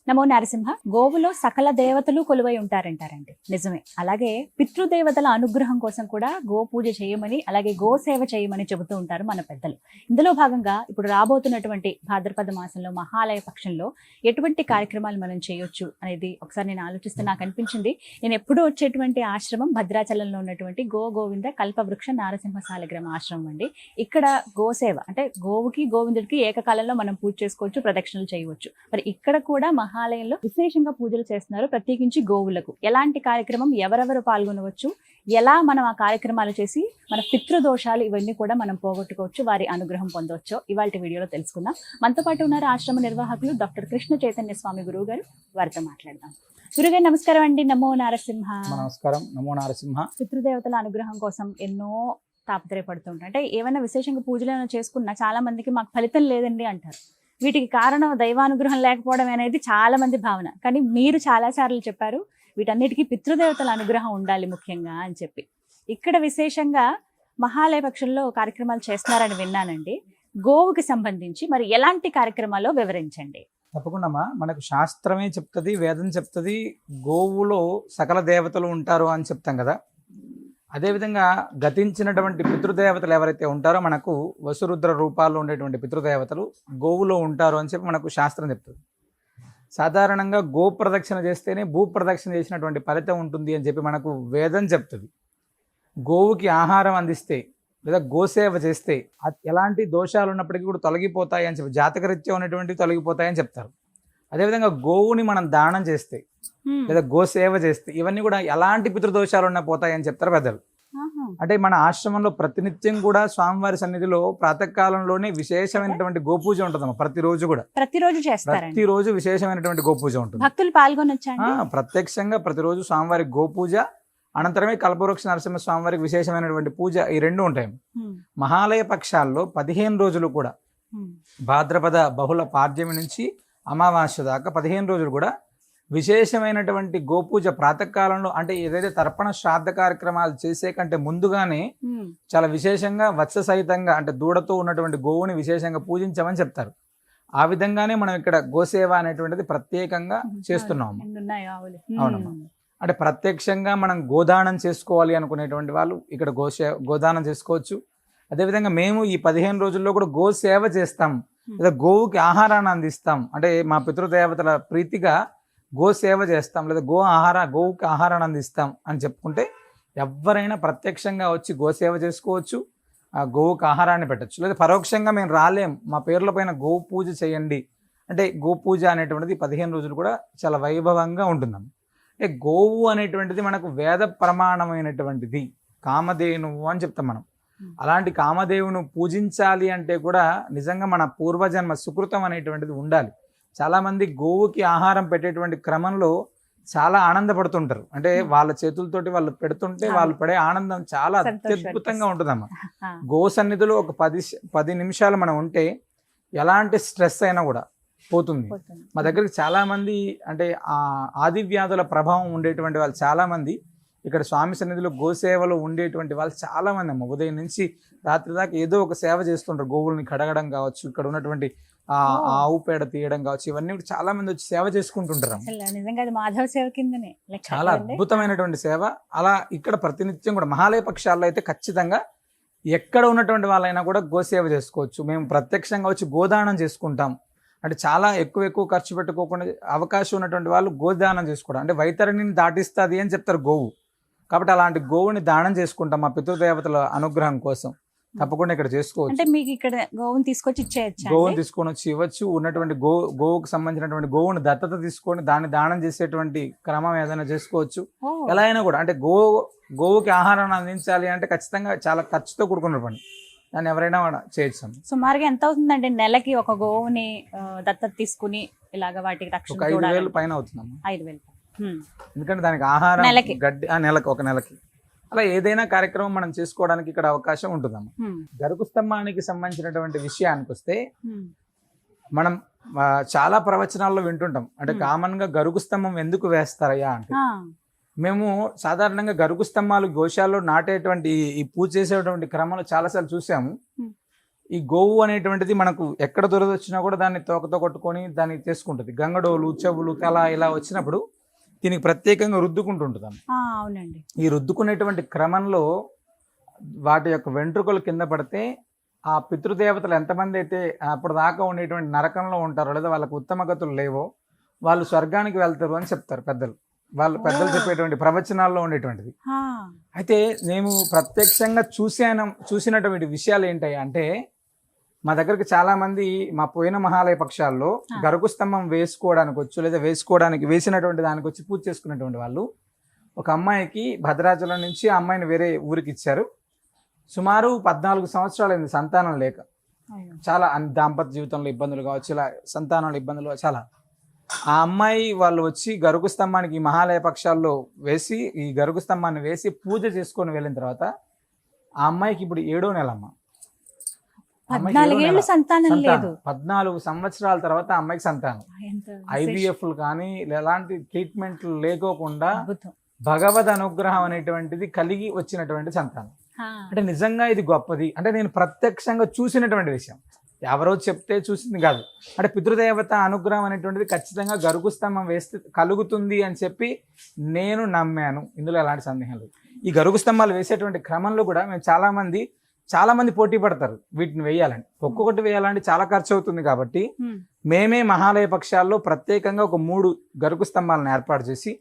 నమో నరసింహ. గోవులో సకల దేవతలు కొలువై ఉంటారంటారండి, నిజమే. అలాగే పితృదేవతల అనుగ్రహం కోసం కూడా గో పూజ చేయమని, అలాగే గో సేవ చేయమని చెబుతూ ఉంటారు మన పెద్దలు. ఇందులో భాగంగా ఇప్పుడు రాబోతున్నటువంటి భాద్రపద మాసంలో మహాలయ పక్షంలో ఎటువంటి కార్యక్రమాలు మనం చేయొచ్చు అనేది ఒకసారి నేను ఆలోచిస్తే నాకు అనిపించింది. నేను ఎప్పుడూ వచ్చేటువంటి ఆశ్రమం భద్రాచలంలో ఉన్నటువంటి గోవింద కల్పవృక్ష నారసింహ సాలిగ్రామ ఆశ్రమం అండి. ఇక్కడ గోసేవ అంటే గోవుకి గోవిందుడికి ఏకకాలంలో మనం పూజ చేసుకోవచ్చు, ప్రదక్షిణలు చేయవచ్చు. మరి ఇక్కడ కూడా మహాలయంలో విశేషంగా పూజలు చేస్తున్నారు, ప్రత్యేకించి గోవులకు. ఎలాంటి కార్యక్రమం, ఎవరెవరు పాల్గొనవచ్చు, ఎలా మనం ఆ కార్యక్రమాలు చేసి మన పితృదోషాలు ఇవన్నీ కూడా మనం పోగొట్టుకోవచ్చు, వారి అనుగ్రహం పొందవచ్చు, ఇవాళ వీడియోలో తెలుసుకుందాం. మనతో పాటు ఉన్నారు ఆశ్రమ నిర్వాహకులు డాక్టర్ కృష్ణ చైతన్య స్వామి గురువు గారు. వారితో మాట్లాడదాం. గురుగారు నమస్కారం అండి. నమో నరసింహ. నమస్కారం. నమో నరసింహ. పితృదేవతల అనుగ్రహం కోసం ఎన్నో తాపత్రయపడుతుంటారు. అంటే ఏమైనా విశేషంగా పూజలు ఏమైనా చేసుకున్నా చాలా మందికి మాకు ఫలితం లేదండి అంటారు. వీటికి కారణం దైవానుగ్రహం లేకపోవడం అనేది చాలా మంది భావన. కానీ మీరు చాలా సార్లు చెప్పారు వీటన్నిటికీ పితృదేవతల అనుగ్రహం ఉండాలి ముఖ్యంగా అని చెప్పి. ఇక్కడ విశేషంగా మహాలయ పక్షంలో కార్యక్రమాలు చేస్తున్నారని విన్నానండి. గోవుకి సంబంధించి మరి ఎలాంటి కార్యక్రమాలు వివరించండి. తప్పకుండా మనకు శాస్త్రమే చెప్తుంది, వేదం చెప్తుంది, గోవులో సకల దేవతలు ఉంటారు అని చెప్తాం కదా. అదేవిధంగా గతించినటువంటి పితృదేవతలు ఎవరైతే ఉంటారో మనకు వసురుద్ర రూపాల్లో ఉండేటువంటి పితృదేవతలు గోవులో ఉంటారు అని చెప్పి మనకు శాస్త్రం చెప్తుంది. సాధారణంగా గో ప్రదక్షిణ చేస్తేనే భూ ప్రదక్షిణ చేసినటువంటి ఫలితం ఉంటుంది అని చెప్పి మనకు వేదం చెప్తుంది. గోవుకి ఆహారం అందిస్తే లేదా గోసేవ చేస్తే ఎలాంటి దోషాలు ఉన్నప్పటికీ కూడా తొలగిపోతాయి అని చెప్పి, జాతకరీత్యా ఉన్నటువంటివి తొలగిపోతాయని చెప్తారు. అదేవిధంగా గోవుని మనం దానం చేస్తే లేదా గోసేవ చేస్తే ఇవన్నీ కూడా ఎలాంటి పితృదోషాలు ఉన్నా పోతాయని చెప్తారు పెద్దలు. అంటే మన ఆశ్రమంలో ప్రతినిత్యం కూడా స్వామివారి సన్నిధిలో ప్రాతకాలంలోనే విశేషమైనటువంటి గోపూజ ఉంటుందమ్మా. ప్రతిరోజు విశేషమైనటువంటి గోపూజ ఉంటుంది. భక్తులు పాల్గొనొచ్చా? ప్రత్యక్షంగా ప్రతిరోజు స్వామివారి గోపూజ, అనంతరమే కల్పవృక్ష నరసింహ స్వామివారికి విశేషమైనటువంటి పూజ, ఈ రెండు ఉంటాయి. మహాలయ పక్షాల్లో 15 రోజులు కూడా భాద్రపద బహుళ పాడ్యమి నుంచి అమావాస్య దాకా 15 రోజులు కూడా విశేషమైనటువంటి గోపూజ ప్రాతకాలంలో, అంటే ఏదైతే తర్పణ శ్రాద్ధ కార్యక్రమాలు చేసే కంటే ముందుగానే చాలా విశేషంగా వత్స సహితంగా అంటే దూడతో ఉన్నటువంటి గోవుని విశేషంగా పూజించమని చెప్తారు. ఆ విధంగానే మనం ఇక్కడ గోసేవ అనేటువంటిది ప్రత్యేకంగా చేస్తున్నాము. అవునమ్మా. అంటే ప్రత్యక్షంగా మనం గోదానం చేసుకోవాలి అనుకునేటువంటి వాళ్ళు ఇక్కడ గోదానం చేసుకోవచ్చు. అదేవిధంగా మేము ఈ 15 రోజుల్లో కూడా గోసేవ చేస్తాం, లేదా గోవుకి ఆహారాన్ని అందిస్తాం. అంటే మా పితృదేవతల ప్రీతిగా గోసేవ చేస్తాం, లేదా గోవుకి ఆహారాన్ని అందిస్తాం అని చెప్పుకుంటే ఎవరైనా ప్రత్యక్షంగా వచ్చి గోసేవ చేసుకోవచ్చు, ఆ గోవుకి ఆహారాన్ని పెట్టచ్చు. లేదా పరోక్షంగా మేము రాలేం, మా పేర్ల పైన గో పూజ చేయండి అంటే గోపూజ అనేటువంటిది 15 రోజులు కూడా చాలా వైభవంగా ఉంటుందమ్మ. అంటే గోవు అనేటువంటిది మనకు వేద ప్రమాణమైనటువంటిది, కామధేనువు అని చెప్తాం మనం. అలాంటి కామదేవును పూజించాలి అంటే కూడా నిజంగా మన పూర్వజన్మ సుకృతం అనేటువంటిది ఉండాలి. చాలామంది గోవుకి ఆహారం పెట్టేటువంటి క్రమంలో చాలా ఆనందపడుతుంటారు. అంటే వాళ్ళ చేతులతోటి వాళ్ళు పెడుతుంటే వాళ్ళు పడే ఆనందం చాలా అత్యద్భుతంగా ఉంటుందమ్మా. గో సన్నిధిలో ఒక 10 నిమిషాలు మనం ఉంటే ఎలాంటి స్ట్రెస్ అయినా కూడా పోతుంది. మా దగ్గరికి చాలామంది అంటే ఆది వ్యాధుల ప్రభావం ఉండేటువంటి వాళ్ళు చాలామంది ఇక్కడ స్వామి సన్నిధిలో గోసేవలో ఉండేటువంటి వాళ్ళు చాలామంది అమ్మ. ఉదయం నుంచి రాత్రి దాకా ఏదో ఒక సేవ చేస్తుంటారు. గోవుల్ని కడగడం కావచ్చు, ఇక్కడ ఉన్నటువంటి ఆవు పేడ తీయడం కావచ్చు, ఇవన్నీ చాలా మంది వచ్చి సేవ చేసుకుంటుంటారు. చాలా అద్భుతమైనటువంటి సేవ. అలా ఇక్కడ ప్రతినిత్యం కూడా మహాలయ పక్షాల్లో అయితే ఖచ్చితంగా ఎక్కడ ఉన్నటువంటి వాళ్ళైనా కూడా గోసేవ చేసుకోవచ్చు. మేము ప్రత్యక్షంగా వచ్చి గోదానం చేసుకుంటాం. అంటే చాలా ఎక్కువ ఖర్చు పెట్టుకోకుండా అవకాశం ఉన్నటువంటి వాళ్ళు గోదానం చేసుకోవడం అంటే వైతరిణిని దాటిస్తుంది అని చెప్తారు గోవు. కాబట్టి అలాంటి గోవుని దానం చేసుకుంటాం మా పితృదేవతల అనుగ్రహం కోసం. తప్పకుండా ఇక్కడ చేసుకోవచ్చు. అంటే మీకు ఇక్కడ గోవుని తీసుకొచ్చి ఇచ్చేయచ్చు, గోవుని తీసుకొని వచ్చి ఇవ్వచ్చు. ఉన్నటువంటి గోవుకు సంబంధించినటువంటి గోవుని దత్తత తీసుకొని దాన్ని దానం చేసేటువంటి క్రమం ఏదైనా చేసుకోవచ్చు. ఎలా అయినా కూడా అంటే గోవుకి ఆహారాన్ని అందించాలి అంటే ఖచ్చితంగా చాలా ఖర్చుతో కూడుకున్న పని. దాన్ని ఎవరైనా చేయొచ్చు. సుమారుగా ఎంత అవుతుందండి నెలకి ఒక గోవుని దత్తత తీసుకుని ఇలాగ వాటికి రక్షణ? 5,000 పైన అవుతుందమ్మా. 5,000. ఎందుకంటే దానికి ఆహారం గడ్డి ఒక నెలకి అలా ఏదైనా కార్యక్రమం మనం చేసుకోవడానికి ఇక్కడ అవకాశం ఉంటుందమ్మా. గరుకు స్తంభానికి సంబంధించినటువంటి విషయానికి వస్తే మనం చాలా ప్రవచనాల్లో వింటుంటాం. అంటే కామన్ గా గరుకు స్తంభం ఎందుకు వేస్తారయ్యా అంటే, మేము సాధారణంగా గరుకు స్తంభాలు గోశాలలో నాటేటువంటి ఈ పూజ చేసేటువంటి క్రమంలో చాలాసార్లు చూసాము. ఈ గోవు అనేటువంటిది మనకు ఎక్కడ దొరదొచ్చినా కూడా దాన్ని తోకతో కొట్టుకొని దాన్ని చేసుకుంటుంది. గంగడోలు, చెవులు, తల ఇలా వచ్చినప్పుడు దీనికి ప్రత్యేకంగా రుద్దుకుంటుంటుంది. అవునండి. ఈ రుద్దుకునేటువంటి క్రమంలో వాటి యొక్క వెంట్రుకలు కింద పడితే ఆ పితృదేవతలు ఎంతమంది అయితే అప్పుడు దాకా ఉండేటువంటి నరకంలో ఉంటారో లేదా వాళ్ళకు ఉత్తమ గతులు లేవో వాళ్ళు స్వర్గానికి వెళ్తారు అని చెప్తారు పెద్దలు. పెద్దలు చెప్పేటువంటి ప్రవచనాల్లో ఉండేటువంటిది. అయితే నేను ప్రత్యక్షంగా చూసినటువంటి విషయాలు ఏంటి అంటే, మా దగ్గరికి చాలా మంది మా పోయిన మహాలయ పక్షాల్లో గరుకు స్తంభం వేసుకోవడానికి వచ్చు లేదా వేసినటువంటి దానికి వచ్చి పూజ చేసుకున్నటువంటి వాళ్ళు ఒక అమ్మాయికి భద్రాచలం నుంచి ఆ అమ్మాయిని వేరే ఊరికి ఇచ్చారు. సుమారు 14 సంవత్సరాలైంది సంతానం లేక. చాలా దాంపత్య జీవితంలో ఇబ్బందులు కావచ్చు, ఇలా సంతానంలో ఇబ్బందులు చాలా. ఆ అమ్మాయి వాళ్ళు వచ్చి గరుకు స్తంభానికి ఈ మహాలయ పక్షాల్లో వేసి ఈ గరుకు స్తంభాన్ని వేసి పూజ చేసుకొని వెళ్ళిన తర్వాత ఆ అమ్మాయికి ఇప్పుడు 7వ నెల అమ్మ. 14 సంవత్సరాల తర్వాత ఆ అమ్మాయికి సంతానం. IVFలు కానీ ఎలాంటి ట్రీట్మెంట్లు లేకోకుండా భగవద్ అనుగ్రహం అనేటువంటిది కలిగి వచ్చినటువంటి సంతానం. అంటే నిజంగా ఇది గొప్పది. అంటే నేను ప్రత్యక్షంగా చూసినటువంటి విషయం, ఎవరో చెప్తే చూసింది కాదు. అంటే పితృదేవత అనుగ్రహం అనేటువంటిది ఖచ్చితంగా గరుకు స్తంభం వేస్తే కలుగుతుంది అని చెప్పి నేను నమ్మాను. ఇందులో ఎలాంటి సందేహం లేదు. ఈ గరుకు స్తంభాలు వేసేటువంటి క్రమంలో కూడా మేము చాలా మంది పోటీ పడతారు వీటిని వేయాలని. ఒక్కొక్కటి వేయాలంటే చాలా ఖర్చు అవుతుంది కాబట్టి మేమే మహాలయ పక్షాల్లో ప్రత్యేకంగా ఒక 3 గరుకు స్తంభాలను ఏర్పాటు చేసి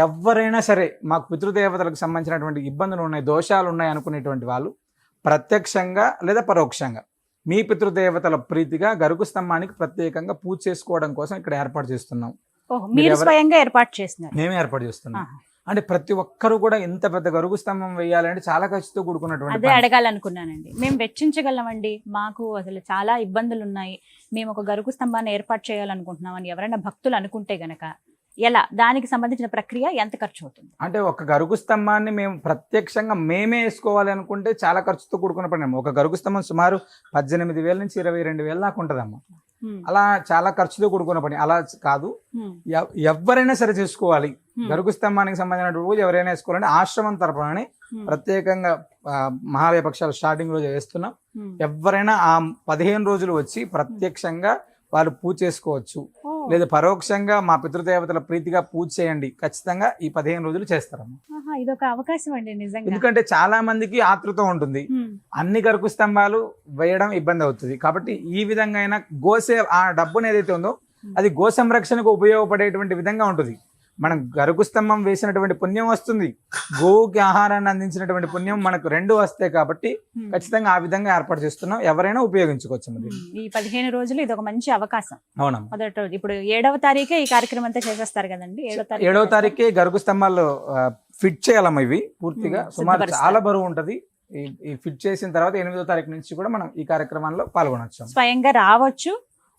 ఎవరైనా సరే మాకు పితృదేవతలకు సంబంధించినటువంటి ఇబ్బందులు ఉన్నాయి, దోషాలు ఉన్నాయి అనుకునేటువంటి వాళ్ళు ప్రత్యక్షంగా లేదా పరోక్షంగా మీ పితృదేవతల ప్రీతిగా గరుకు స్తంభానికి ప్రత్యేకంగా పూజ చేసుకోవడం కోసం ఇక్కడ ఏర్పాటు చేస్తున్నాం. మేమే ఏర్పాటు చేస్తున్నాం. అంటే ప్రతి ఒక్కరు కూడా ఇంత పెద్ద గరుకు స్తంభం వేయాలంటే చాలా ఖర్చుతో కూడుకున్నటువంటి. అదే అడగాలనుకున్నానండి. మేము వెచ్చించగలమండి, మాకు అసలు చాలా ఇబ్బందులు ఉన్నాయి, మేము ఒక గరుకు స్తంభాన్ని ఏర్పాటు చేయాలనుకుంటున్నాం అని ఎవరైనా భక్తులు అనుకుంటే గనక ఎలా, దానికి సంబంధించిన ప్రక్రియ ఎంత ఖర్చు అవుతుంది? అంటే ఒక గరుకు స్తంభాన్ని మేము ప్రత్యక్షంగా మేమే వేసుకోవాలి అనుకుంటే చాలా ఖర్చుతో కూడుకున్న పని. ఒక గరుకు స్తంభం సుమారు 18,000 నుంచి 22,000 దాకా ఉంటుందమ్మా. అలా చాలా ఖర్చుతో కూడుకున్న పని. అలా కాదు, ఎవరైనా సరే చేసుకోవాలి. గరుకు స్తంభానికి సంబంధించిన రోజు ఎవరైనా వేసుకోవాలంటే ఆశ్రమం తరపుననే ప్రత్యేకంగా మహాలయ పక్షాలు స్టార్టింగ్ రోజు వేస్తున్నాం. ఎవరైనా ఆ 15 రోజులు వచ్చి ప్రత్యక్షంగా వాళ్ళు పూజ చేసుకోవచ్చు, లేదా పరోక్షంగా మా పితృదేవతల ప్రీతిగా పూజ చేయండి. ఖచ్చితంగా ఈ 15 రోజులు చేస్తారమ్మా. ఇదొక అవకాశం అండి నిజంగా. ఎందుకంటే చాలా మందికి ఆతృత ఉంటుంది, అన్ని గరుకు స్తంభాలు వేయడం ఇబ్బంది అవుతుంది. కాబట్టి ఈ విధంగా అయినా ఆ డబ్బును ఏదైతే ఉందో అది గో సంరక్షణకు ఉపయోగపడేటువంటి విధంగా ఉంటుంది. మనం గరుకు స్తంభం వేసినటువంటి పుణ్యం వస్తుంది, గోవుకి ఆహారాన్ని అందించినటువంటి పుణ్యం మనకు 2 వస్తాయి. కాబట్టి ఖచ్చితంగా ఆ విధంగా ఏర్పాటు చేస్తున్నాం, ఎవరైనా ఉపయోగించుకోవచ్చు. ఈ 15 రోజులు ఇది ఒక మంచి అవకాశం. అవునమ్మా. మొదటి రోజు ఇప్పుడు 7వ తారీఖే ఈ కార్యక్రమం అంతా చేసేస్తారు కదండి. 7వ తారీఖే గరుకు స్తంభాలు ఫిట్ చేయాలమ్మా. ఇవి పూర్తిగా సుమారు చాలా బరువు ఉంటది. ఈ ఫిట్ చేసిన తర్వాత 8వ తారీఖు నుంచి కూడా మనం ఈ కార్యక్రమంలో పాల్గొనవచ్చు. స్వయంగా రావచ్చు,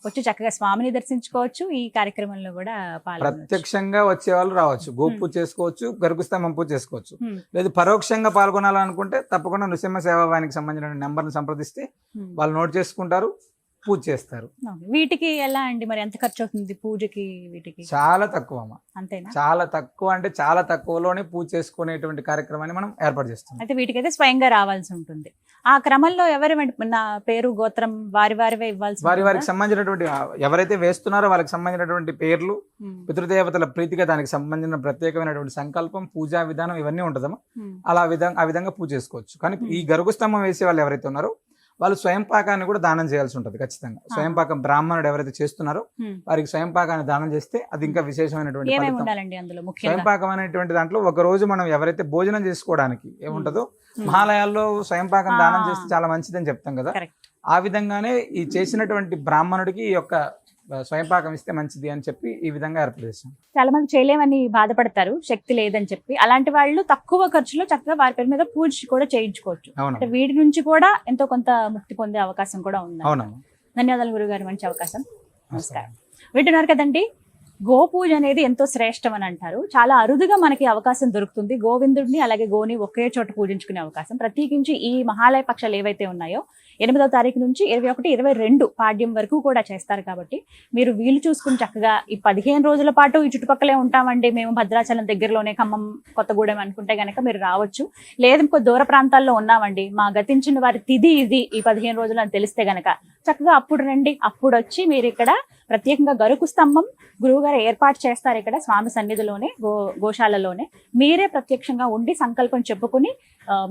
వచ్చి చక్కగా స్వామిని దర్శించుకోవచ్చు, ఈ కార్యక్రమంలో కూడా ప్రత్యక్షంగా వచ్చే వాళ్ళు రావచ్చు, గోపూజ చేసుకోవచ్చు, గరుకు స్తంభం పూజ చేసుకోవచ్చు. లేదు పరోక్షంగా పాల్గొనాలనుకుంటే తప్పకుండా నృసింహ సేవావానికి సంబంధించిన నెంబర్ని సంప్రదిస్తే వాళ్ళు నోట్ చేసుకుంటారు, పూజ చేస్తారు. వీటికి ఎలా అండి మరి, ఎంత ఖర్చు అవుతుంది పూజకి? వీటికి చాలా తక్కువ అమ్మా. అంతేనా? చాలా తక్కువ, అంటే చాలా తక్కువలోనే పూజ చేసుకునేటువంటి కార్యక్రమాన్ని మనం ఏర్పాటు చేస్తాం. అయితే వీటికైతే స్వయంగా రావాల్సి ఉంటుంది. ఆ క్రమంలో ఎవరి నా పేరు గోత్రం వారివే ఇవ్వాల్సి, వారికి సంబంధించినటువంటి ఎవరైతే వేస్తున్నారో వాళ్ళకి సంబంధించినటువంటి పేర్లు, పితృదేవతల ప్రీతిగా దానికి సంబంధించిన ప్రత్యేకమైనటువంటి సంకల్పం, పూజా విధానం ఇవన్నీ ఉంటుందమ్మా. ఆ విధంగా పూజ చేసుకోవచ్చు. కానీ ఈ గరుకు స్తంభం వేసే వాళ్ళు ఎవరైతే ఉన్నారో వాళ్ళు స్వయం పాకాన్ని కూడా దానం చేయాల్సి ఉంటుంది. ఖచ్చితంగా స్వయం పాకం బ్రాహ్మణుడు ఎవరైతే చేస్తున్నారో వారికి స్వయం పాకాన్ని దానం చేస్తే అది ఇంకా విశేషమైనటువంటి స్వయం పాకం అనేటువంటి దాంట్లో ఒక రోజు మనం ఎవరైతే భోజనం చేసుకోవడానికి ఏముంటుందో మహాలయాల్లో స్వయం పాకం దానం చేస్తే చాలా మంచిదని చెప్తాం కదా. ఆ విధంగానే ఈ చేసినటువంటి బ్రాహ్మణుడికి ఈ యొక్క స్వయం పాకం ఇస్తే మంచిది అని చెప్పి ఈ విధంగా ఏర్పాటు చేస్తాం. చాలా మంది చేయలేమని బాధపడతారు, శక్తి లేదని చెప్పి. అలాంటి వాళ్ళు తక్కువ ఖర్చులో చక్కగా వారి పేరు మీద పూజ కూడా చేయించుకోవచ్చు. వీటి నుంచి కూడా ఎంతో కొంత ముక్తి పొందే అవకాశం కూడా ఉంది. ధన్యవాదాలు గురుగారు, మంచి అవకాశం. నమస్కారం. వింటున్నారు కదండి, గోపూజ అనేది ఎంతో శ్రేష్టం అని అంటారు. చాలా అరుదుగా మనకి అవకాశం దొరుకుతుంది. గోవిందుడిని అలాగే గోని ఒకే చోట పూజించుకునే అవకాశం. ప్రత్యేకించి ఈ మహాలయ పక్షాలు ఏవైతే ఉన్నాయో 8వ తారీఖు నుంచి 21, 22 పాడ్యం వరకు కూడా చేస్తారు. కాబట్టి మీరు వీలు చూసుకుని చక్కగా ఈ 15 రోజుల పాటు ఈ చుట్టుపక్కలే ఉంటామండి, మేము భద్రాచలం దగ్గరలోనే, ఖమ్మం, కొత్తగూడెం అనుకుంటే గనక మీరు రావచ్చు. లేదు ఇంకో దూర ప్రాంతాల్లో ఉన్నామండి, మా గతించిన వారి తిథి ఇది ఈ 15 రోజులు అని తెలిస్తే గనక చక్కగా అప్పుడు రండి. అప్పుడు వచ్చి మీరు ఇక్కడ ప్రత్యేకంగా గరుకు స్తంభం గురువుగారు ఏర్పాటు చేస్తారు ఇక్కడ స్వామి సన్నిధిలోనే, గోశాలలోనే. మీరే ప్రత్యక్షంగా ఉండి సంకల్పం చెప్పుకుని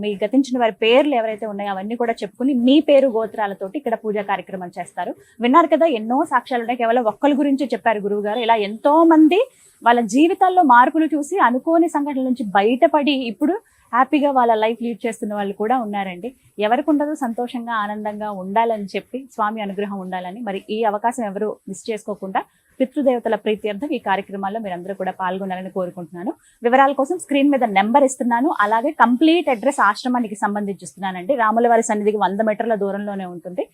మీ గతించిన వారి పేర్లు ఎవరైతే ఉన్నాయో అవన్నీ కూడా చెప్పుకుని మీ పేరు గోత్రాలతోటి ఇక్కడ పూజా కార్యక్రమం చేస్తారు. విన్నారు కదా, ఎన్నో సాక్ష్యాలు ఉన్నాయి. కేవలం ఒక్కరి గురించి చెప్పారు గురువుగారు. ఇలా ఎంతో మంది వాళ్ళ జీవితాల్లో మార్పులు చూసి అనుకోని సంఘటనల నుంచి బయటపడి ఇప్పుడు హ్యాపీగా వాళ్ళ లైఫ్ లీడ్ చేస్తున్న వాళ్ళు కూడా ఉన్నారండి. ఎవరికి ఉండదు సంతోషంగా ఆనందంగా ఉండాలని చెప్పి, స్వామి అనుగ్రహం ఉండాలని. మరి ఈ అవకాశం ఎవరు మిస్ చేసుకోకుండా పితృదేవతల ప్రీత్యర్థం ఈ కార్యక్రమాల్లో మీరందరూ కూడా పాల్గొనాలని కోరుకుంటున్నాను. వివరాల కోసం స్క్రీన్ మీద నెంబర్ ఇస్తున్నాను. అలాగే కంప్లీట్ అడ్రస్ ఆశ్రమానికి సంబంధించి ఇస్తున్నానండి. రాములవారి సన్నిధికి 100 మీటర్ల దూరంలోనే ఉంటుంది.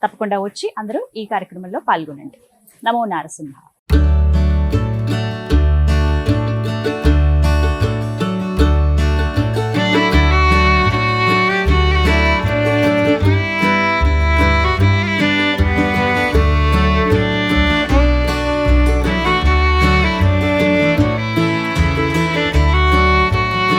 తప్పకుండా వచ్చి అందరూ ఈ కార్యక్రమంలో పాల్గొనండి. నమో నారసింహ.